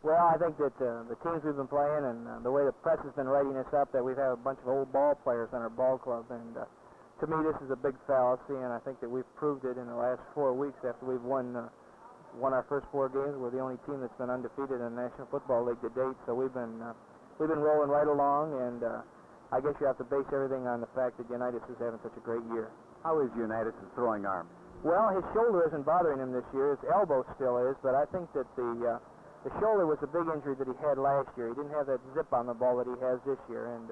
Well, I think that the teams we've been playing and the way the press has been writing us up, that we've had a bunch of old ball players on our ball club, and to me this is a big fallacy, and I think that we've proved it in the last 4 weeks after we've won our first 4 games. We're the only team that's been undefeated in the National Football League to date, so we've been rolling right along, and I guess you have to base everything on the fact that Unitas is having such a great year. How is Unitas' throwing arm? Well, his shoulder isn't bothering him this year. His elbow still is, but I think that the shoulder was a big injury that he had last year. He didn't have that zip on the ball that he has this year, and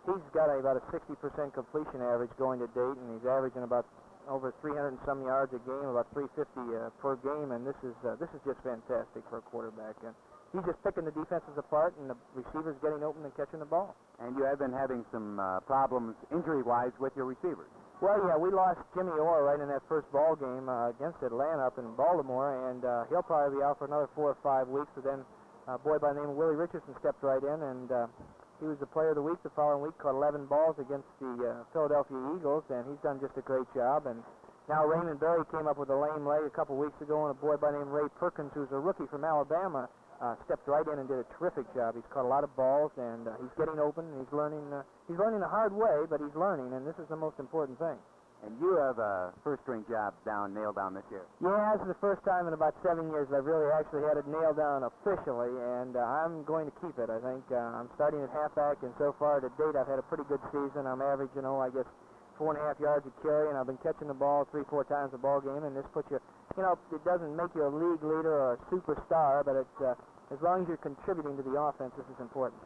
he's got about a 60% completion average going to date, and he's averaging about over 300 and some yards a game, about 350 per game, and this is just fantastic for a quarterback. And he's just picking the defenses apart, and the receivers getting open and catching the ball. And you have been having some problems injury-wise with your receivers. Well, yeah, we lost Jimmy Orr right in that first ball game against Atlanta up in Baltimore, and he'll probably be out for another 4 or 5 weeks. So then a boy by the name of Willie Richardson stepped right in, and he was the player of the week the following week, caught 11 balls against the Philadelphia Eagles, and he's done just a great job. And now Raymond Berry came up with a lame leg a couple weeks ago, and a boy by the name of Ray Perkins, who's a rookie from Alabama, stepped right in and did a terrific job. He's caught a lot of balls, and he's getting open, and he's learning the hard way, but he's learning, and this is the most important thing. And you have a first-string job nailed down this year. Yeah, this is the first time in about 7 years I've really actually had it nailed down officially, and I'm going to keep it. I think I'm starting at halfback, and so far to date I've had a pretty good season. I'm averaging, I guess 4.5 yards a carry, and I've been catching the ball 3 or 4 times a ball game, and this puts you, it doesn't make you a league leader or a superstar, but it's as long as you're contributing to the offense, this is important.